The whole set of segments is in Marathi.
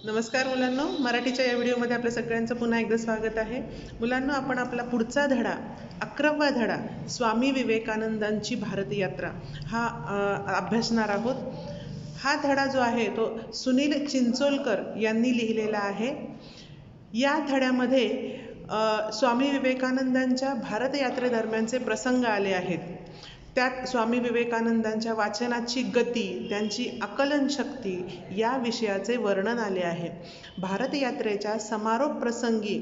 नमस्कार मुलांनो, मराठीच्या या व्हिडिओमध्ये आपल्या सगळ्यांचं पुन्हा एकदा स्वागत आहे. मुलांनो, आपण आपला पुढचा धडा 11वा धडा स्वामी विवेकानंदांची भारत यात्रा हा अभ्यासणार आहोत. हा धडा जो आहे तो सुनील चिंचोलकर यांनी लिहिलेला आहे. या धड्यामध्ये स्वामी विवेकानंदांच्या भारत यात्रेदरम्यानचे प्रसंग आले आहेत. त्यात स्वामी विवेकानंदांच्या वाचनाची गती, त्यांची आकलन शक्ती या विषयाचे वर्णन आले आहे. भारत यात्रेच्या समारोप प्रसंगी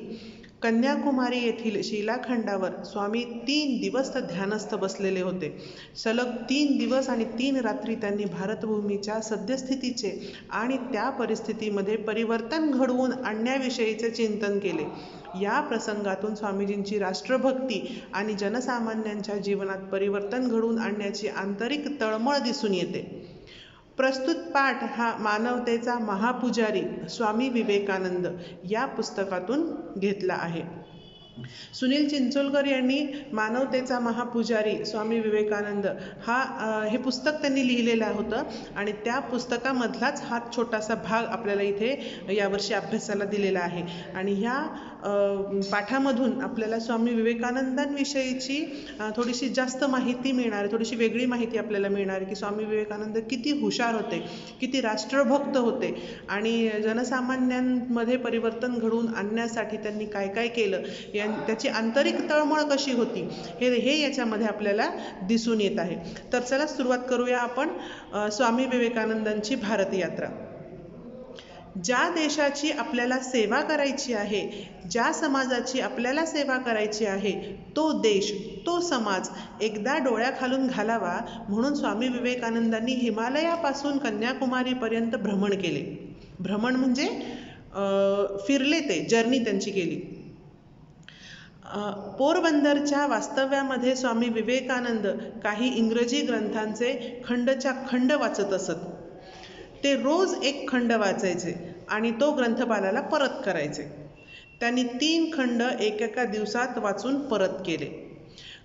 कन्याकुमारी येथील शिलाखंडावर स्वामी 3 दिवस ध्यानस्थ बसलेले होते. सलग 3 दिवस आणि 3 रात्री त्यांनी भारतभूमीच्या सद्यस्थितीचे आणि त्या परिस्थितीमध्ये परिवर्तन घडवून आणण्याविषयीचे चिंतन केले. या प्रसंगातून स्वामीजींची राष्ट्रभक्ती आणि जनसामान्यांच्या जीवनात परिवर्तन घडवून आणण्याची आंतरिक तळमळ दिसून येते. प्रस्तुत पाठ हा मानवतेचा महापुजारी स्वामी विवेकानंद या पुस्तकातून घेतला आहे. सुनील चिंचोलकर यांनी मानवतेचा महापुजारी स्वामी विवेकानंद हे पुस्तक त्यांनी लिहिलेलं होतं आणि त्या पुस्तकामधलाच हा छोटासा भाग आपल्याला इथे यावर्षी अभ्यासाला दिलेला आहे. आणि ह्या पाठामधून आपल्याला स्वामी विवेकानंदांविषयीची थोडीशी जास्त माहिती मिळणार, थोडीशी वेगळी माहिती आपल्याला मिळणार की स्वामी विवेकानंद किती हुशार होते, किती राष्ट्रभक्त होते आणि जनसामान्यांमध्ये परिवर्तन घडवून आणण्यासाठी त्यांनी काय काय केलं, त्याची आंतरिक तळमळ कशी होती हे याच्यामध्ये आपल्याला दिसून येत आहे. तर चला सुरुवात करूया आपण स्वामी विवेकानंदांची भारत यात्रा. ज्या देशाची आपल्याला सेवा करायची आहे, ज्या समाजाची आपल्याला सेवा करायची आहे, तो देश, तो समाज एकदा डोळ्याखालून घालावा म्हणून स्वामी विवेकानंदांनी हिमालयापासून कन्याकुमारीपर्यंत भ्रमण केले. भ्रमण म्हणजे फिरले, ते जर्नी त्यांची केली. पोरबंदरच्या वास्तव्यामध्ये स्वामी विवेकानंद काही इंग्रजी ग्रंथांचे खंडच्या खंड वाचत असत. ते रोज एक खंड वाचायचे आणि तो ग्रंथपालाला परत करायचे. त्यांनी 3 खंड एकेका दिवसात वाचून परत केले.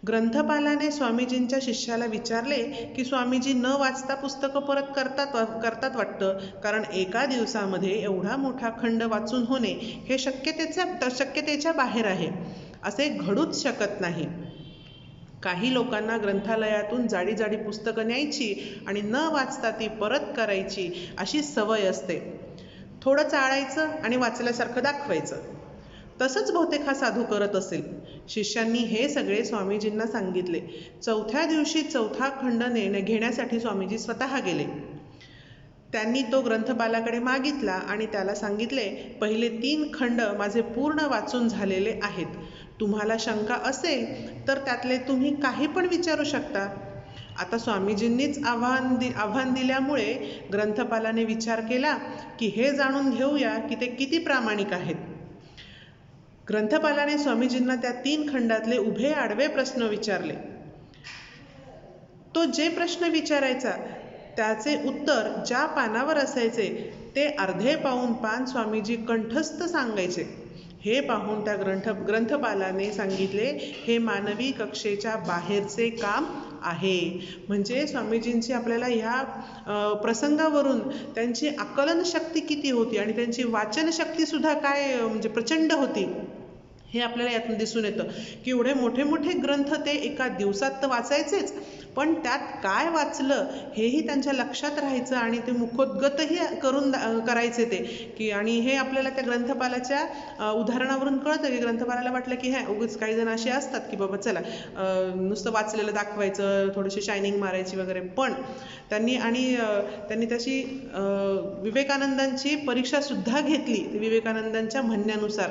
ग्रंथपालाने स्वामीजींच्या शिष्याला विचारले की स्वामीजी न वाचता पुस्तकं परत करतात वाटतं, कारण एका दिवसामध्ये एवढा मोठा खंड वाचून होणे हे शक्यतेच्या बाहेर आहे, असे घडूच शकत नाही. काही लोकांना ग्रंथालयातून जाडी जाडी पुस्तकं न्यायची आणि न वाचता ती परत करायची अशी सवय असते. थोडं चाळायचं आणि वाचल्यासारखं दाखवायचं. तसंच बहुतेक हा साधू करत असेल. शिष्यांनी हे सगळे स्वामीजींना सांगितले. 4थ्या दिवशी 4था खंड घेण्यासाठी स्वामीजी स्वतः गेले. त्यांनी तो ग्रंथपालाकडे मागितला आणि त्याला सांगितले, पहिले 3 खंड माझे पूर्ण वाचून झालेले आहेत. तुम्हाला शंका असेल तर त्यातले तुम्ही काही पण विचारू शकता. आता स्वामीजींनीच आव्हान दिल्यामुळे ग्रंथपालाने विचार केला की हे जाणून घेऊया की ते किती प्रामाणिक आहेत. ग्रंथपालाने स्वामीजींना त्या 3 खंडातले उभे आडवे प्रश्न विचारले. तो जे प्रश्न विचारायचा त्याचे उत्तर ज्या पानावर असायचे ते अर्धे पाऊण पान स्वामीजी कंठस्थ सांगायचे. हे पाहून त्या ग्रंथपालाने सांगितले, हे मानवी कक्षेच्या बाहेरचे काम आहे. म्हणजे स्वामीजींची आपल्याला ह्या प्रसंगावरून त्यांची आकलन शक्ती किती होती आणि त्यांची वाचन शक्ती सुद्धा काय म्हणजे प्रचंड होती हे आपल्याला यातून दिसून येतं की एवढे मोठे मोठे ग्रंथ ते एका दिवसात तर वाचायचेच, पण त्यात काय वाचलं हेही त्यांच्या लक्षात राहायचं आणि ते मुखोद्गतही करायचे ते की. आणि हे आपल्याला त्या ग्रंथपालाच्या उदाहरणावरून कळतं की ग्रंथपालाला वाटलं की उगाच काही जण असे असतात की बाबा चला नुसतं वाचलेलं दाखवायचं, थोडीशी शायनिंग मारायची वगैरे. पण त्यांनी तशी विवेकानंदांची परीक्षा सुद्धा घेतली विवेकानंदांच्या म्हणण्यानुसार.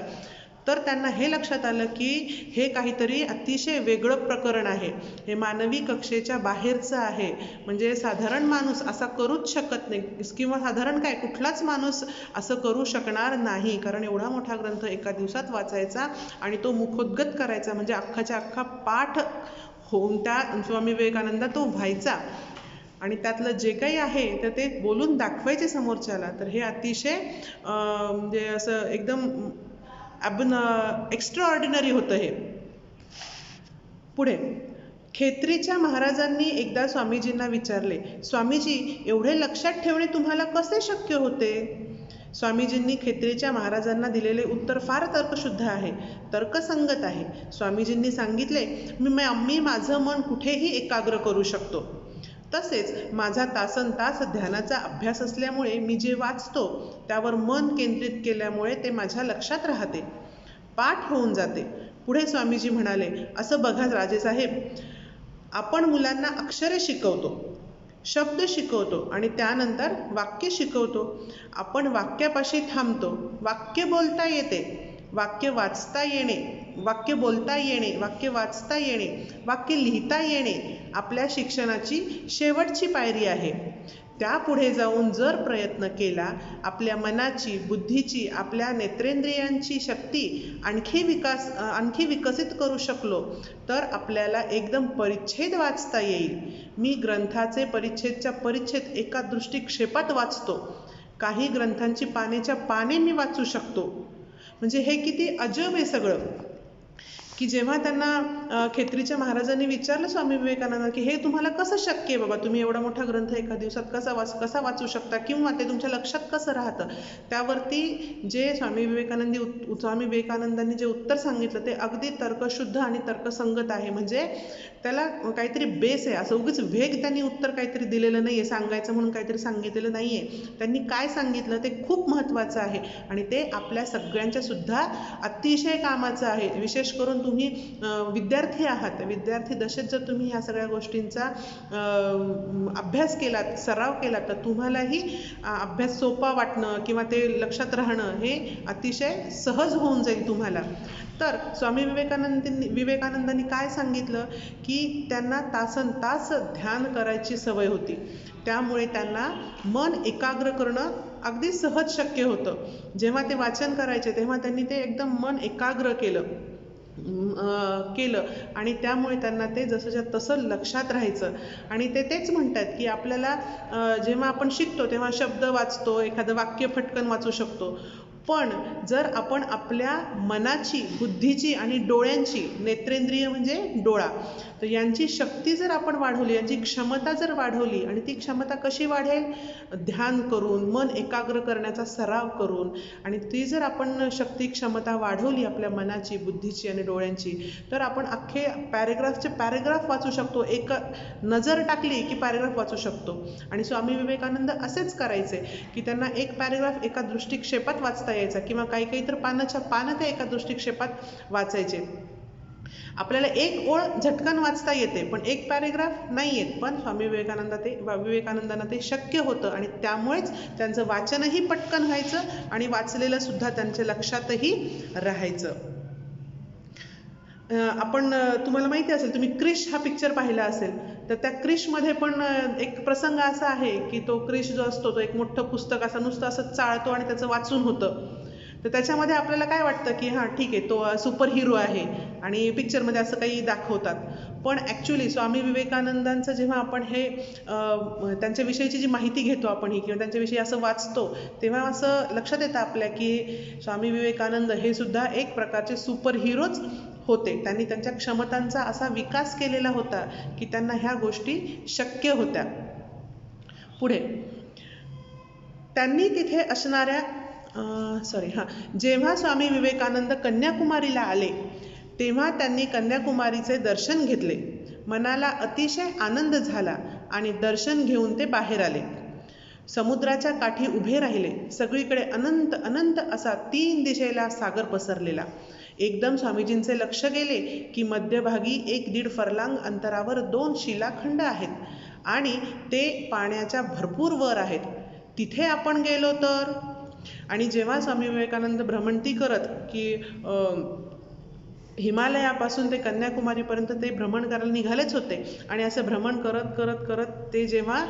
तर त्यांना हे लक्षात आलं की हे काहीतरी अतिशय वेगळं प्रकरण आहे, हे मानवी कक्षेच्या बाहेरचं आहे. म्हणजे साधारण माणूस असा करूच शकत नाही, किंवा साधारण काय कुठलाच माणूस असं करू शकणार नाही, कारण एवढा मोठा ग्रंथ एका दिवसात वाचायचा आणि तो मुखोद्गत करायचा, म्हणजे अख्खाच्या अख्खा पाठ होऊन त्या स्वामी विवेकानंदा तो व्हायचा आणि त्यातलं जे काही आहे तर ते बोलून दाखवायचे समोरच्याला. तर हे अतिशय म्हणजे असं एकदम एक्स्ट्रा ऑर्डिनरी होतं हे. पुढे खेत्रीच्या महाराजांनी एकदा स्वामीजींना विचारले, स्वामीजी एवढे लक्षात ठेवणे तुम्हाला कसे शक्य होते? स्वामीजींनी खेत्रीच्या महाराजांना दिलेले उत्तर फार तर्कशुद्ध आहे, तर्कसंगत आहे. स्वामीजींनी सांगितले, मी माझं मन कुठेही एकाग्र करू शकतो. तसेच माझा तासनतास ध्यानाचा अभ्यास असल्यामुळे मी जे वाचतो त्यावर मन केंद्रित केल्यामुळे ते माझ्या लक्षात राहते, पाठ होऊन जाते. पुढे स्वामीजी म्हणाले, असं बघा राजेसाहेब, आपण मुलांना अक्षरे शिकवतो, शब्द शिकवतो आणि त्यानंतर वाक्य शिकवतो. आपण वाक्यापाशी थांबतो. वाक्य बोलता येते, वाक्य वाचता येणे, वाक्य बोलता येणे, वाक्य वाचता येणे, वाक्य लिहिता येणे आपल्या शिक्षणाची शेवटची पायरी आहे. त्यापुढे जाऊन जर प्रयत्न केला, आपल्या मनाची, बुद्धीची, आपल्या नेत्रेंद्रियांची शक्ती आणखी विकसित करू शकलो तर आपल्याला एकदम परिच्छेद वाचता येईल. मी ग्रंथाचे परिच्छेदच्या परिच्छेद एका दृष्टिक्षेपात वाचतो. काही ग्रंथांची पानेच्या पाने मी वाचू शकतो. म्हणजे हे किती अजब आहे सगळं, की जेव्हा त्यांना खेत्रीच्या महाराजांनी विचारलं स्वामी विवेकानंद की हे तुम्हाला कसं शक्य आहे बाबा, तुम्ही एवढा मोठा ग्रंथ एका दिवसात कसा वाचू शकता किंवा ते तुमच्या लक्षात कसं राहतं, त्यावरती जे स्वामी विवेकानंदांनी जे उत्तर सांगितलं ते अगदी तर्कशुद्ध आणि तर्कसंगत आहे. म्हणजे त्याला काहीतरी बेस आहे, असं उगीच वेग त्यांनी उत्तर काहीतरी दिलेलं नाही आहे, सांगायचं म्हणून काहीतरी सांगितलेलं नाही आहे. त्यांनी काय सांगितलं ते खूप महत्त्वाचं आहे आणि ते आपल्या सगळ्यांच्या सुद्धा अतिशय कामाचं आहे. विशेष करून तुम्ही विद्यार्थी आहात, विद्यार्थी दशेत जर तुम्ही ह्या सगळ्या गोष्टींचा अभ्यास केलात, सराव केलात, तर तुम्हालाही अभ्यास सोपा वाटणं किंवा ते लक्षात राहणं हे अतिशय सहज होऊन जाईल तुम्हाला. तर स्वामी विवेकानंदांनी काय सांगितलं की त्यांना तासनतास ध्यान करायची सवय होती. त्यामुळे त्यांना मन एकाग्र करणं अगदी सहज शक्य होतं. जेव्हा ते वाचन करायचे तेव्हा त्यांनी ते एकदम मन एकाग्र केलं आणि त्यामुळे त्यांना ते जसंच्या तसं लक्षात राहायचं. आणि ते तेच म्हणतात की आपल्याला जेव्हा आपण शिकतो तेव्हा शब्द वाचतो, एखादं वाक्य फटकन वाचू शकतो, पण जर आपण आपल्या मनाची, बुद्धीची आणि डोळ्यांची, नेत्रेंद्रिय म्हणजे डोळा, तर यांची शक्ती जर आपण वाढवली, यांची क्षमता जर वाढवली, आणि ती क्षमता कशी वाढेल, ध्यान करून, मन एकाग्र करण्याचा सराव करून, आणि ती जर आपण शक्ती क्षमता वाढवली आपल्या मनाची, बुद्धीची आणि डोळ्यांची, तर आपण अख्खे पॅरेग्राफ वाचू शकतो. एक नजर टाकली की पॅरेग्राफ वाचू शकतो. आणि स्वामी विवेकानंद असेच करायचे की त्यांना एक पॅरेग्राफ एका दृष्टिक्षेपात वाचता यायचा किंवा काही तर पानं ते एका दृष्टिक्षेपात वाचायचे. आपल्याला एक ओळ झटकन वाचता येते पण एक पॅरेग्राफ नाही येत, पण स्वामी विवेकानंदांना ते शक्य होतं आणि त्यामुळेच त्यांचं वाचनही पटकन व्हायचं आणि वाचलेलं सुद्धा त्यांच्या लक्षातही राहायचं. तुम्हाला माहिती असेल, तुम्ही क्रिश हा पिक्चर पाहिला असेल, तर त्या क्रिशमध्ये पण एक प्रसंग असा आहे की तो क्रिश जो असतो तो एक मोठं पुस्तक असं नुसतं असं चाळतो आणि त्याचं वाचून होतं. तर त्याच्यामध्ये आपल्याला काय वाटतं की हां ठीक आहे, तो सुपर हिरो आहे आणि पिक्चरमध्ये असं काही दाखवतात. पण ॲक्च्युली स्वामी विवेकानंदांचं जेव्हा आपण हे त्यांच्याविषयीची जी माहिती घेतो आपण ही किंवा त्यांच्याविषयी असं वाचतो, तेव्हा असं लक्षात येतं आपल्या की स्वामी विवेकानंद हे सुद्धा एक प्रकारचे सुपर हिरोच होते. त्यांनी त्यांच्या क्षमतांचा असा विकास केलेला होता की त्यांना ह्या गोष्टी शक्य होत्या. पुढे त्यांनी तिथे असणाऱ्या जेव्हा स्वामी विवेकानंद कन्याकुमारीला आले तेव्हा त्यांनी कन्याकुमारीचे दर्शन घेतले. मनाला अतिशय आनंद झाला आणि दर्शन घेऊन ते बाहेर आले. समुद्राच्या काठी उभे राहिले. सगळीकडे अनंत अनंत असा 3 दिशेला सागर पसरलेला. एकदम स्वामीजींचे लक्ष गेले की मध्यभागी 1-1.5 फरलांग अंतरावर 2 शिलाखंड आहेत आणि ते पाण्याच्या भरपूर वर आहेत. तिथे आपण गेलो तर. आणि जेव्हा स्वामी विवेकानंद भ्रमंती करत की हिमालयापासून ते कन्याकुमारीपर्यंत ते भ्रमण करायला निघालेच होते आणि असं भ्रमण करत करत करत ते जेव्हा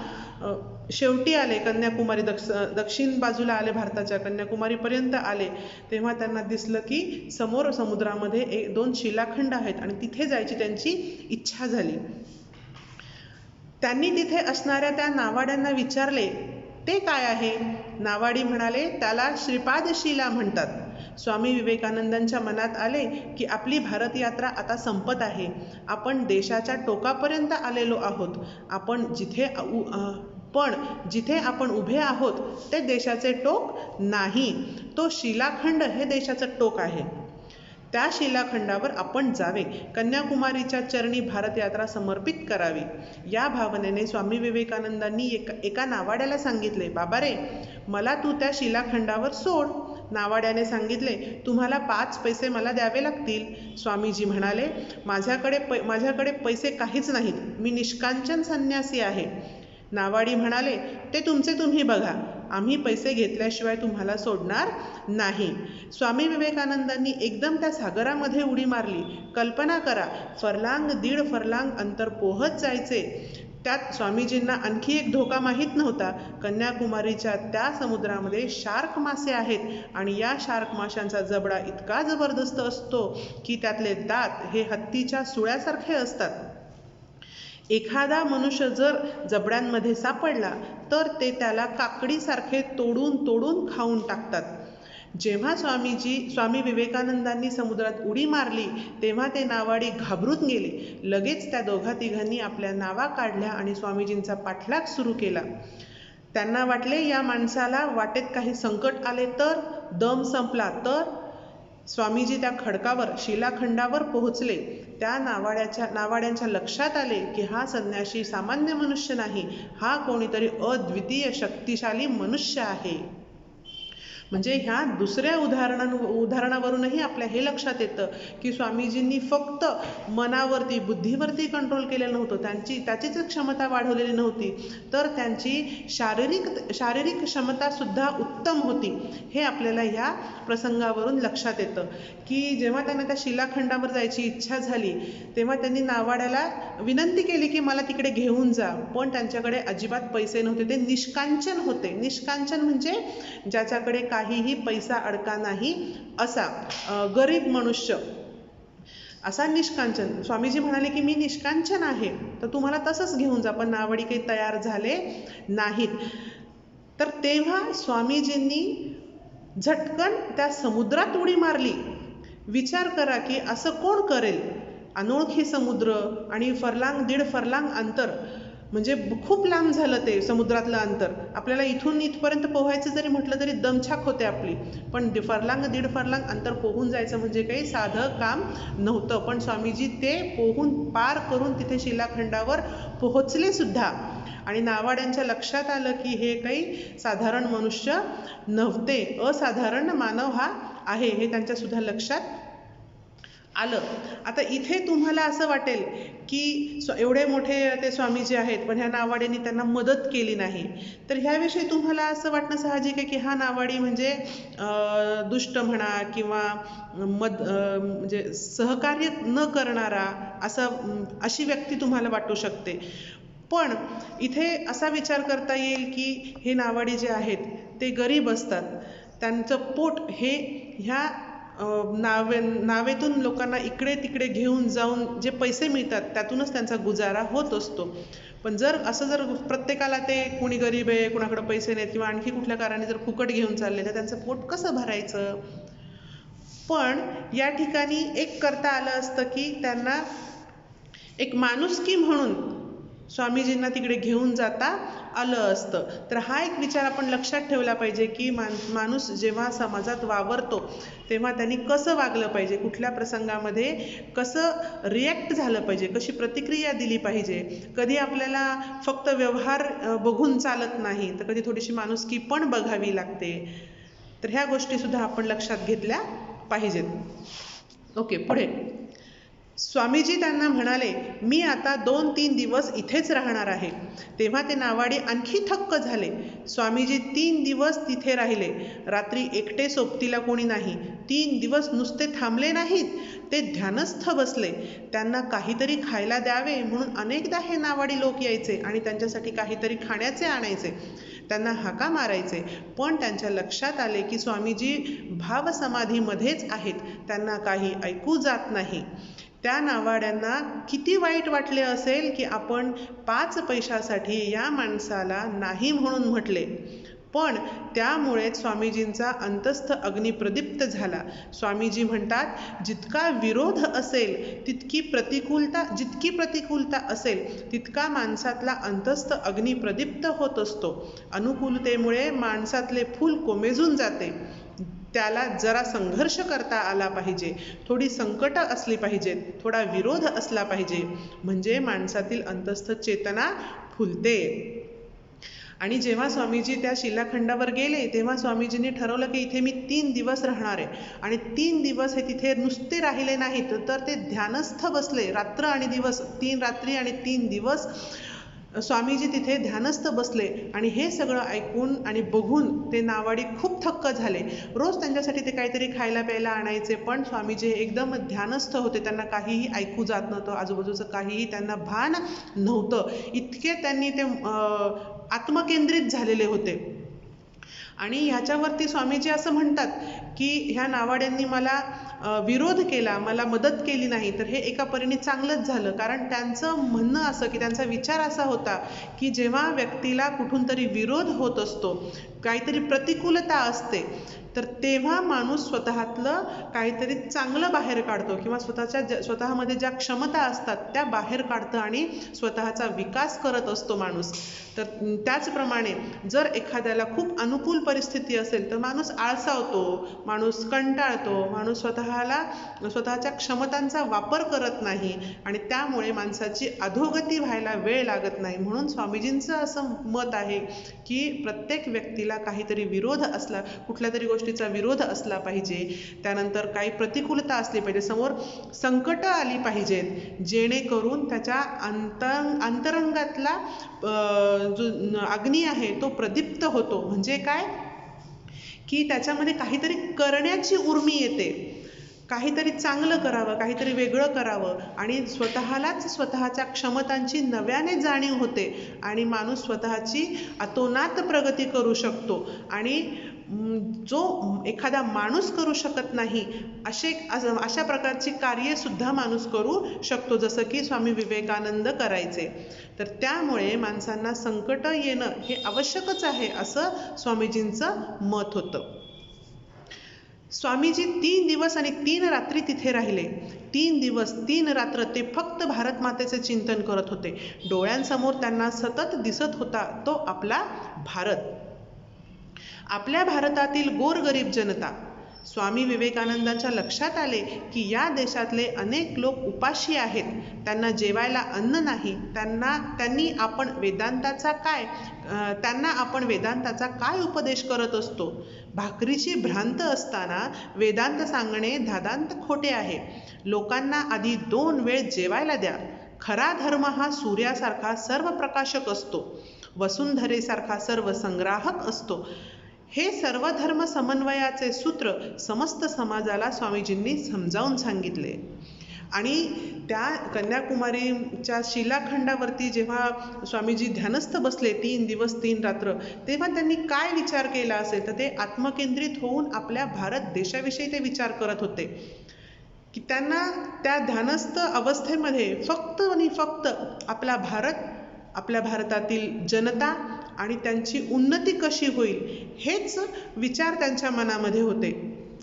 शेवटी आले कन्याकुमारी, दक्षिण बाजूला आले, भारताच्या कन्याकुमारीपर्यंत आले, तेव्हा त्यांना दिसलं की समोर समुद्रामध्ये 2 शिलाखंड आहेत आणि तिथे जायची त्यांची इच्छा झाली. त्यांनी तिथे असणाऱ्या त्या नावाड्यांना विचारले, ते काय आहे? नावाडी म्हणाले, त्याला श्रीपाद शिला म्हणतात. स्वामी विवेकानंदांच्या मनात आले की आपली भारत यात्रा आता संपत आहे. आपण देशाच्या टोकापर्यंत आलेलो आहोत. आपण जिथे पण जिथे आपण उभे आहोत ते देशाचे टोक नाही, तो शिलाखंड हे देशाचं टोक आहे. त्या शिलाखंडावर आपण जावे, कन्याकुमारीच्या चरणी भारतयात्रा समर्पित करावी. या भावनेने स्वामी विवेकानंदांनी एका नावाड्याला सांगितले, बाबा रे, मला तू त्या शिलाखंडावर सोड. नावाड्याने सांगितले, तुम्हाला 5 पैसे मला द्यावे लागतील. स्वामीजी म्हणाले, माझ्याकडे पैसे काहीच नाहीत, मी निष्कांचन संन्यासी आहे. नावाडी म्हणाले, ते तुमचे तुम्ही बघा, आम्ही पैसे घेतल्याशिवाय तुम्हाला सोडणार नाही. स्वामी विवेकानंदांनी एकदम त्या सागरामध्ये उडी मारली. कल्पना करा, 1.5 फरलांग अंतर पोहत जायचे. त्यात स्वामीजींना आणखी एक धोका माहीत नव्हता. कन्याकुमारीच्या त्या समुद्रामध्ये शार्क मासे आहेत आणि या शार्क माशांचा जबडा इतका जबरदस्त असतो की त्यातले दात हे हत्तीच्या सुळ्यासारखे असतात. एखादा मनुष्य जर जबड्यांमध्ये सापडला तर ते त्याला काकडीसारखे तोडून तोडून खाऊन टाकतात. जेव्हा स्वामी विवेकानंदांनी समुद्रात उडी मारली तेव्हा ते नावाडी घाबरून गेले. लगेच त्या दोघा तिघांनी आपल्या नावा काढल्या आणि स्वामीजींचा पाठलाग सुरू केला. त्यांना वाटले, या माणसाला वाटेत काही संकट आले तर, दम संपला तर. स्वामीजी त्या खडकावर, शिलाखंडावर पोहोचले. त्या नावाड्यांच्या लक्षात आले की हा संन्यासी सामान्य मनुष्य नाही, हा कोणीतरी अद्वितीय शक्तिशाली मनुष्य आहे. म्हणजे ह्या दुसऱ्या उदाहरणावरूनही आपल्या हे लक्षात येतं की स्वामीजींनी फक्त मनावरती, बुद्धीवरती कंट्रोल केलेलं नव्हतं, त्याचीच क्षमता वाढवलेली नव्हती, तर त्यांची शारीरिक क्षमतासुद्धा उत्तम होती. हे आपल्याला ह्या प्रसंगावरून लक्षात येतं की जेव्हा त्यांना त्या शिलाखंडावर जायची इच्छा झाली तेव्हा त्यांनी नावाड्याला विनंती केली की मला तिकडे घेऊन जा, पण त्यांच्याकडे अजिबात पैसे नव्हते. ते निष्कांचन होते. निष्कांचन म्हणजे ज्याच्याकडे काहीही पैसा अडका नाही असा गरीब मनुष्य, असा निष्कांचन. स्वामीजी म्हणाले की मी निष्कांचन आहे, तर तुम्हाला तसंच घेऊन जा. पण नावाडी काही तयार झाले नाहीत. तर तेव्हा स्वामीजींनी झटकन त्या समुद्रात उडी मारली. विचार करा की असं कोण करेल? अनोळखी समुद्र आणि 1.5 फरलांग अंतर, म्हणजे खूप लांब झालं ते समुद्रातलं अंतर. आपल्याला इथून इथपर्यंत पोहायचं जरी म्हटलं तरी दमछाक होते आपली, पण 1.5 फरलांग अंतर पोहून जायचं म्हणजे काही साधं काम नव्हतं. पण स्वामीजी ते पोहून पार करून तिथे शिलाखंडावर पोहोचले सुद्धा. आणि नावाड्यांच्या लक्षात आलं की हे काही साधारण मनुष्य नव्हते, असाधारण मानव हा आहे, हे त्यांच्या सुद्धा लक्षात आलं. आता इथे तुम्हाला असं वाटेल की एवढे मोठे ते स्वामीजी आहेत पण ह्या नावाड्यांनी त्यांना मदत केली नाही. तर ह्याविषयी तुम्हाला असं वाटणं साहजिक आहे की हा नावाडी म्हणजे दुष्ट म्हणा किंवा म्हणजे सहकार्य न करणारा अशी व्यक्ती तुम्हाला वाटू शकते. पण इथे असा विचार करता येईल की हे नावाडी जे आहेत ते गरीब असतात. त्यांचं पोट हे ह्या नावेतून लोकांना इकडे तिकडे घेऊन जाऊन जे पैसे मिळतात त्यातूनच त्यांचा गुजारा होत असतो. पण जर प्रत्येकाला ते कोणी गरीब आहे, कुणाकडे पैसे नाहीत किंवा आणखी कुठल्या कारणाने जर फुकट घेऊन चालले तर त्यांचं पोट कसं भरायचं? पण या ठिकाणी एक करता आलं असतं की त्यांना एक माणुसकी म्हणून स्वामीजींना तिकडे घेऊन जाता आलं असतं. तर हा एक विचार आपण लक्षात ठेवला पाहिजे की माणूस जेव्हा समाजात वावरतो तेव्हा त्यांनी कसं वागलं पाहिजे, कुठल्या प्रसंगामध्ये कसं रिॲक्ट झालं पाहिजे, कशी प्रतिक्रिया दिली पाहिजे. कधी आपल्याला फक्त व्यवहार बघून चालत नाही, तर कधी थोडीशी माणुसकी पण बघावी लागते. तर ह्या गोष्टीसुद्धा आपण लक्षात घेतल्या पाहिजेत. ओके, पुढे स्वामीजी त्यांना म्हणाले, मी आता 2-3 दिवस इथेच राहणार आहे. तेव्हा ते नावाडी आणखी थक्क झाले. स्वामीजी 3 दिवस तिथे राहिले. रात्री एकटे सोबतीला कोणी नाही. 3 दिवस नुसते थांबले नाहीत, ते ध्यानस्थ बसले. त्यांना काहीतरी खायला द्यावे म्हणून अनेकदा हे नावाडी लोक यायचे आणि त्यांच्यासाठी काहीतरी खाण्याचे आणायचे. त्यांना हाका मारायचे. पण त्यांच्या लक्षात आले की स्वामीजी भावसमाधीमध्येच आहेत, त्यांना काही ऐकू जात नाही. त्या नावाड्यांना किती वाईट वाटले असेल की आपण 5 पैशासाठी या माणसाला नाही म्हणून म्हटले. पण त्यामुळेच स्वामीजींचा अंतस्थ अग्नी प्रदीप्त झाला. स्वामीजी म्हणतात, जितका विरोध असेल जितकी प्रतिकूलता असेल तितका माणसातला अंतस्थ अग्नी प्रदीप्त होत असतो. अनुकूलतेमुळे माणसातले फूल कोमेजून जाते. त्याला जरा संघर्ष करता आला पाहिजे, थोडी संकट असली पाहिजेत, थोडा विरोध असला पाहिजे, म्हणजे माणसातील अंतस्थ चेतना फुलते. आणि जेव्हा स्वामीजी त्या शिलाखंडावर गेले तेव्हा स्वामीजींनी ठरवलं की इथे मी 3 दिवस राहणार आहे. आणि 3 दिवस हे तिथे नुसते राहिले नाहीत, तर ते ध्यानस्थ बसले. रात्र आणि दिवस, 3 रात्री आणि 3 दिवस स्वामीजी तिथे ध्यानस्थ बसले. आणि हे सगळं ऐकून आणि बघून ते नावाडी खूप थक्क झाले. रोज त्यांच्यासाठी ते काहीतरी खायला प्यायला आणायचे, पण स्वामीजी एकदम ध्यानस्थ होते. त्यांना काहीही ऐकू जात नव्हतं, आजूबाजूचं काहीही त्यांना भान नव्हतं. इतके त्यांनी ते आत्मकेंद्रित झालेले होते. आणि ह्याच्यावरती स्वामीजी असं म्हणतात की ह्या नावाड्यांनी मला विरोध केला, मला मदत केली नाही, तर हे एका परीने चांगलंच झालं. कारण त्यांचं म्हणणं असं की त्यांचा विचार असा होता की जेव्हा व्यक्तीला कुठून तरी विरोध होत असतो, काहीतरी प्रतिकूलता असते, तर तेव्हा माणूस स्वतःतलं काहीतरी चांगलं बाहेर काढतो किंवा स्वतःमध्ये ज्या क्षमता असतात त्या बाहेर काढतं आणि स्वतःचा विकास करत असतो माणूस. तर त्याचप्रमाणे जर एखाद्याला खूप अनुकूल परिस्थिती असेल तर माणूस आळसावतो, माणूस कंटाळतो, माणूस स्वतःच्या क्षमतांचा वापर करत नाही आणि त्यामुळे माणसाची अधोगती व्हायला वेळ लागत नाही. म्हणून स्वामीजींचं असं मत आहे की प्रत्येक व्यक्तीला काहीतरी विरोध असला, कुठल्या तरी गोष्टीचा विरोध असला पाहिजे, त्यानंतर काही प्रतिकूलता असली पाहिजे, समोर संकट आली पाहिजेत, जेणेकरून त्याच्या अंतरंगातला जो अग्नी आहे तो प्रदीप्त होतो. म्हणजे काय की त्याच्यामध्ये काहीतरी करण्याची उर्मी येते, काहीतरी चांगलं करावं, काहीतरी वेगळं करावं आणि स्वतःच्या क्षमतांची नव्याने जाणीव होते आणि माणूस स्वतःची अतोनात प्रगती करू शकतो. आणि जो एखादा माणूस करू शकत नाही अशा प्रकारची कार्य सुद्धा माणूस करू शकतो, जसं की स्वामी विवेकानंद करायचे. तर त्यामुळे माणसांना संकट येणं हे आवश्यकच आहे असं स्वामीजींचं मत होतं. स्वामीजी 3 दिवस आणि 3 रात्री तिथे राहिले. 3 दिवस 3 रात्र ते फक्त भारत मातेचे चिंतन करत होते. डोळ्यांसमोर त्यांना सतत दिसत होता तो आपला भारत, आपल्या भारतातील गोरगरीब जनता. स्वामी विवेकानंदांच्या लक्षात आले की या देशातले अनेक लोक उपाशी आहेत, त्यांना जेवायला अन्न नाही. त्यांना आपण वेदांताचा काय उपदेश करत असतो? भाकरीची भ्रांत असताना वेदांत सांगणे धादांत खोटे आहे. लोकांना आधी 2 वेळ जेवायला द्या. खरा धर्म हा सूर्यासारखा सर्व प्रकाशक असतो, वसुंधरेसारखा सर्व संग्राहक असतो. हे सर्व धर्म समन्वयाचे सूत्र समस्त समाजाला स्वामीजींनी समजावून सांगितले. आणि त्या कन्याकुमारीच्या शिलाखंडावरती जेव्हा स्वामीजी ध्यानस्थ बसले 3 दिवस 3 रात्र, तेव्हा त्यांनी काय विचार केला असेल, तर ते आत्मकेंद्रित होऊन आपल्या भारत देशाविषयी ते विचार करत होते की त्यांना त्या ध्यानस्थ अवस्थेमध्ये फक्त आणि फक्त आपला भारत, आपल्या भारतातील जनता आणि त्यांची उन्नती कशी होईल हेच विचार त्यांच्या मनामध्ये होते.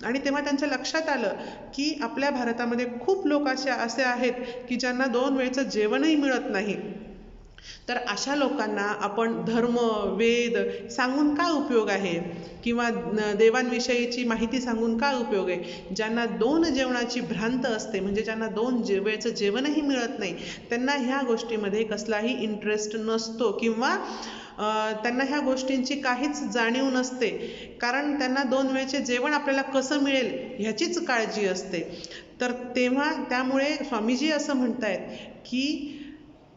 आणि तेव्हा त्यांच्या लक्षात आलं की आपल्या भारतामध्ये खूप लोक असे आहेत की ज्यांना 2 वेळचं जेवणही मिळत नाही. तर अशा लोकांना आपण धर्म वेद सांगून काय उपयोग आहे, किंवा देवांविषयीची माहिती सांगून काय उपयोग आहे? ज्यांना 2 जेवणाची भ्रांत असते, म्हणजे ज्यांना 2 वेळचं जेवणही मिळत नाही, त्यांना ह्या गोष्टीमध्ये कसलाही इंटरेस्ट नसतो किंवा त्यांना ह्या गोष्टींची काहीच जाणीव नसते. कारण त्यांना 2 वेळचे जेवण आपल्याला कसं मिळेल ह्याचीच काळजी असते. तर त्यामुळे स्वामीजी असं म्हणतायत की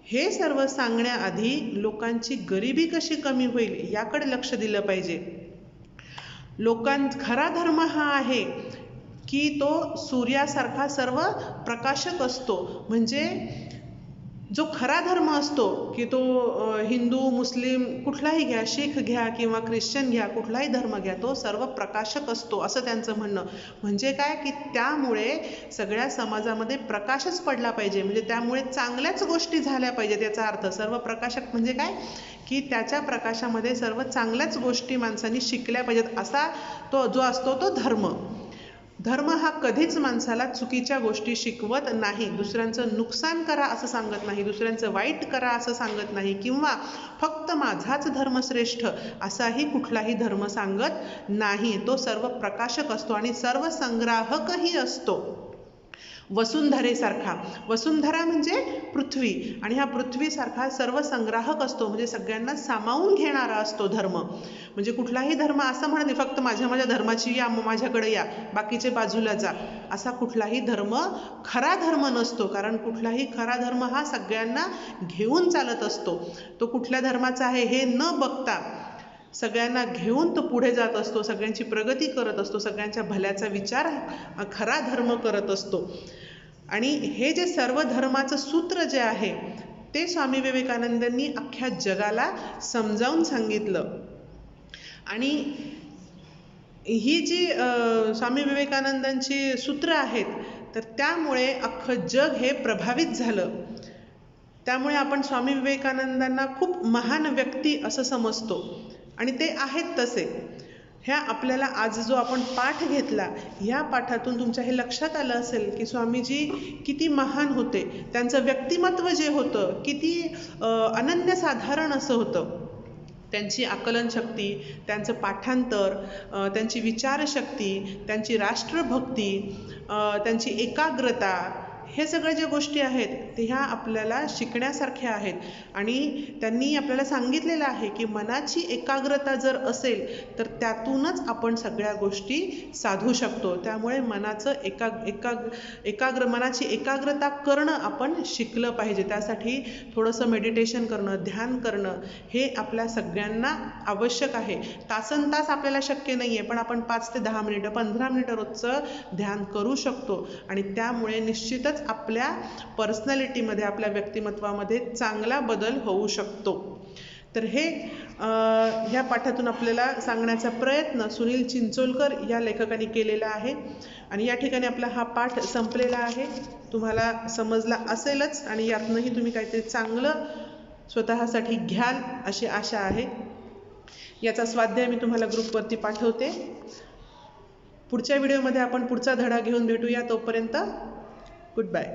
हे सर्व सांगण्याआधी लोकांची गरिबी कशी कमी होईल याकडे लक्ष दिलं पाहिजे. खरा धर्म हा आहे की तो सूर्यासारखा सर्व प्रकाशक असतो. म्हणजे जो खरा धर्म असतो की तो हिंदू मुस्लिम कुठलाही घ्या, शीख घ्या किंवा ख्रिश्चन घ्या, कुठलाही धर्म घ्या, तो सर्व प्रकाशक असतो असं त्यांचं म्हणणं. म्हणजे काय की त्यामुळे सगळ्या समाजामध्ये प्रकाशच पडला पाहिजे, म्हणजे त्यामुळे चांगल्याच गोष्टी झाल्या पाहिजेत. याचा अर्थ सर्व प्रकाशक म्हणजे काय की त्याच्या प्रकाशामध्ये सर्व चांगल्याच गोष्टी माणसांनी शिकल्या पाहिजेत, असा तो जो असतो तो धर्म. धर्म हा कधीच माणसाला चुकीच्या गोष्टी शिकवत नाही, दुसऱ्यांचं नुकसान करा असं सांगत नाही, दुसऱ्यांचं वाईट करा असं सांगत नाही, किंवा फक्त माझाच धर्म श्रेष्ठ असाही कुठलाही धर्म सांगत नाही. तो सर्व प्रकाशक असतो आणि सर्व संग्राहकही असतो. वसुंधरेसारखा, वसुंधरा म्हणजे पृथ्वी, आणि हा पृथ्वीसारखा सर्व संग्राहक असतो, म्हणजे सगळ्यांना सामावून घेणारा असतो धर्म. म्हणजे कुठलाही धर्म असं म्हणत नाही फक्त माझ्या धर्माची या, माझ्याकडे या, बाकीचे बाजूला जा, असा कुठलाही धर्म खरा धर्म नसतो. कारण कुठलाही खरा धर्म हा सगळ्यांना घेऊन चालत असतो. तो कुठल्या धर्माचा आहे हे न बघता सगळ्यांना घेऊन तो पुढे जात असतो, सगळ्यांची प्रगती करत असतो, सगळ्यांच्या भल्याचा विचार खरा धर्म करत असतो. आणि हे जे सर्व धर्माचं सूत्र जे आहे ते स्वामी विवेकानंदांनी अख्ख्या जगाला समजावून सांगितलं. आणि ही जी स्वामी विवेकानंदांची सूत्र आहेत, तर त्यामुळे अख्खं जग हे प्रभावित झालं. त्यामुळे आपण स्वामी विवेकानंदांना खूप महान व्यक्ती असं समजतो, आणि ते आहेत तसे. ह्या आपल्याला आज जो आपण पाठ घेतला, ह्या पाठातून तुमच्या हे लक्षात आलं असेल की स्वामीजी किती महान होते, त्यांचं व्यक्तिमत्व जे होतं किती अनन्यसाधारण असं होतं. त्यांची आकलनशक्ती, त्यांचं पाठांतर, त्यांची विचारशक्ती, त्यांची राष्ट्रभक्ती, त्यांची एकाग्रता, हे सगळ्या ज्या गोष्टी आहेत ते ह्या आपल्याला शिकण्यासारख्या आहेत. आणि त्यांनी आपल्याला सांगितलेलं आहे की मनाची एकाग्रता जर असेल तर त्यातूनच आपण सगळ्या गोष्टी साधू शकतो. त्यामुळे मनाचं मनाची एकाग्रता करणं आपण शिकलं पाहिजे. त्यासाठी थोडंसं मेडिटेशन करणं, ध्यान करणं हे आपल्या सगळ्यांना आवश्यक आहे. तासनतास आपल्याला शक्य नाही आहे, पण आपण 5 ते 10 मिनिटं 15 मिनिटं रोजचं ध्यान करू शकतो, आणि त्यामुळे निश्चितच आपल्या पर्सनॅलिटीमध्ये, आपल्या व्यक्तिमत्वामध्ये चांगला बदल होऊ शकतो. तर हे ह्या पाठातून आपल्याला सांगण्याचा प्रयत्न सुनील चिंचोलकर या लेखकाने केलेला आहे. आणि या ठिकाणी आपला हा पाठ संपलेला आहे. तुम्हाला समजला असेलच, आणि यातनंही तुम्ही काहीतरी चांगलं स्वतःसाठी घ्याल अशी आशा आहे. याचा स्वाध्याय मी तुम्हाला ग्रुपवरती पाठवते. पुढच्या व्हिडिओमध्ये आपण पुढचा धडा घेऊन भेटूया. तोपर्यंत गुड बाय.